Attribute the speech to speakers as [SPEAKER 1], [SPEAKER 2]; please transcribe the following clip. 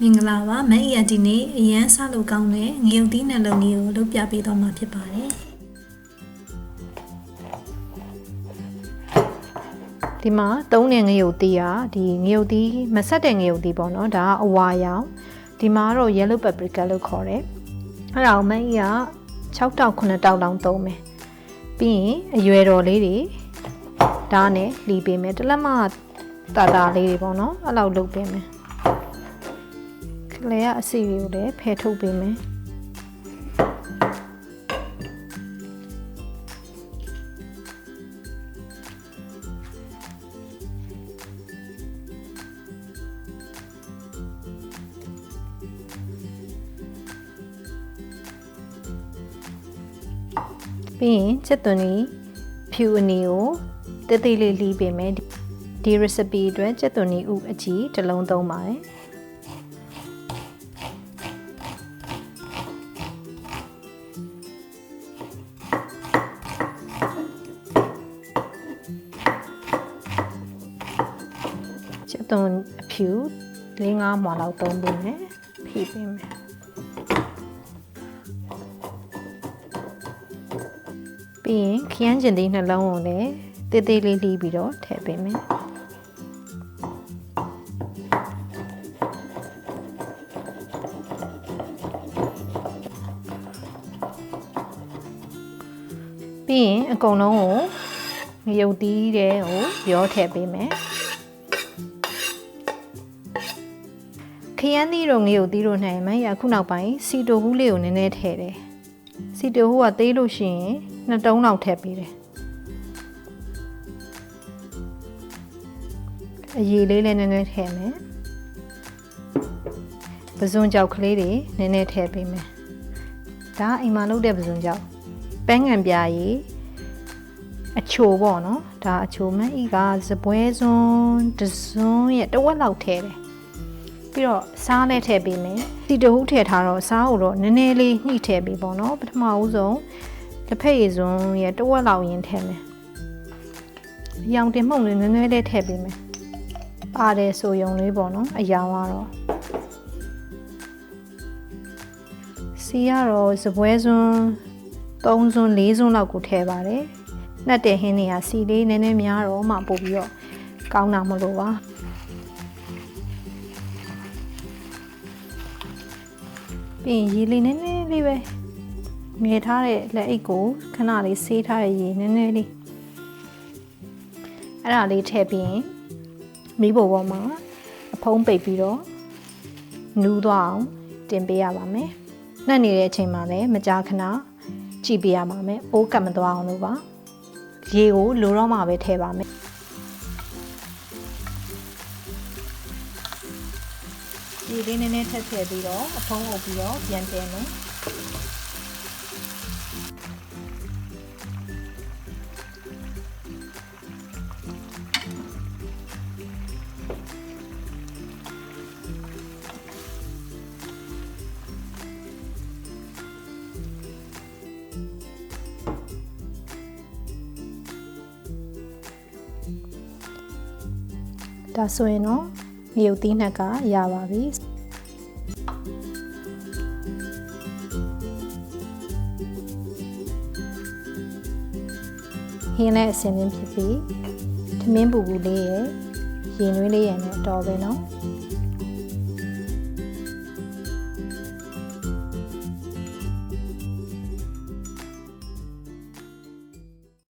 [SPEAKER 1] မင်္ဂလာပါမအေးရဒီနေ့အရန်စားလို့ကောင်းတဲ့ငရုတ်သီးနှလုံးကြီးကိုလုပ်ပြပေးတော့မှာဖြစ်ပါတယ်ဒီမှာသုံးတဲ့ငရုတ်သီးကဒီငရုတ်သီးမဆက်တဲ့ငရုတ်သီးပေါ့နော်ဒါကအဝါရောင်ဒီမှာတော့ yellow paprika လို့ခေါ်တယ်အဲ့ဒါကိုမအေးက6တောက်9တောက်လောင်းသုံးမယ်ပြီးရင်အရွယ်တော်လေးတွေဒါနဲ့လီပေးမယ်တလက်မတာလေးတွေပေါ့နော်အဲ့လောက်လုပ်ပေးမယ်လေအစီတွေကိုလည်းဖယ်ထုတ်ပေးမယ်ပြီးရင်ချက်သွန်ကြီးဖြူအနီကိုတေးသေးလေးလီးပေးမယ်ဒီ recipe အတွက်ချက်သွန်ကြီးဥအကြီးတစ်လုံးသုံးပါတယ်ချက်သွန်အဖြူ4-5မွှာလောက်သုံးပေးမယ်ဖိပေးမယ်ပြီးရင်ခရမ်းကျင်သီးနှလုံးကိုလည်းတေးသေးလေးလှီးပြီးတော့ထည့်ပေးမယ်ပြီးရင်အကုန်လုံးကိုငရုတ်သီးတဲ့ကိုရောထည့်ပေးမယ်ခရမ်းသီးတို့ငရုတ်သီးတို့နဲ့မှရခုနောက်ပိုင်းစီတိုဟူးလေးကိုနည်းနည်းထည့်တယ်စီတိုဟူးကသေးလို့ရှိရင်2တုံးလောက်ထည့်ပေးတယ်အရည်လေးလည်းနည်းနည်းထည့်မယ်ပဇွန်ကြောက်ကလေးတွေနည်းနည်းထည့်ပေးမယ်ဒါအိမ်မှာလုပ်တဲ့ပဇွန်ကြောက်ပန်းငံပြာရည်အချိုပေါ့နော်ဒါအချိုမဤကစပွဲစွန်းတစွန်းရဲ့တဝက်လောက်ထည့်တယ်ပြီးတော့စားလည်းထည့်ပေးမယ်စီတဟူးထည့်ထားတော့စားကိုတော့နည်းနည်းလေးညှိထည့်ပေးပေါ့နော်ပထမဦးဆုံးတစ်ဖက်ရည်စွန်းရဲ့တဝက်လောက်ရင်ထည့်မယ်ရောင်တင်မှုန့်လေးနည်းနည်းလေးထည့်ပေးမယ်ပါတယ်ဆိုယုံလေးပေါ့နော်အရောင်ကတော့စီကတော့စပွဲစွန်း3စွန်း4စွန်းလောက်ကိုထည့်ပါတယ်နှက်တဲ့ဟင်းတွေကစီလေးနည်းနည်းများတော့မှပို့ပြီးတော့ကောင်းတာမလို့ပါပြီးရင်ရေလေးနည်းနည်းလေးပဲမြဲထားတဲ့လက်အိတ်ကိုခဏလေးဆေးထားတဲ့ရေနည်းနည်းလေးအဲ့ဒါလေးထည့်ပြီးရင်မီးပုံပေါ်မှာအဖုံးပိတ်ပြီးတော့နူးသွားအောင်တင်ပေးရပါမယ်နှက်နေတဲ့အချိန်မှာလည်းမကြာခဏကြည့်ပေးရပါမယ်အိုးကတ်မသွားအောင်လို့ပါရေကိုလိုတော့မှပဲထည့်ပါမယ်ရေလေးနည်းနည်းထည့်ပြီးတော့အဖုံးအုပ်ပြီးတော့ပြန်တင်မယ်ဒါဆိုရင်တော့ငရုတ်သီးနှက်ကရပါပြီဟင်းနဲ့အစင်းသင်းဖြစ်ပြီးထမင်းပူပူလေးရဲ့ရင်နွေးလေးရဲ့နဲ့တော်ပဲနော်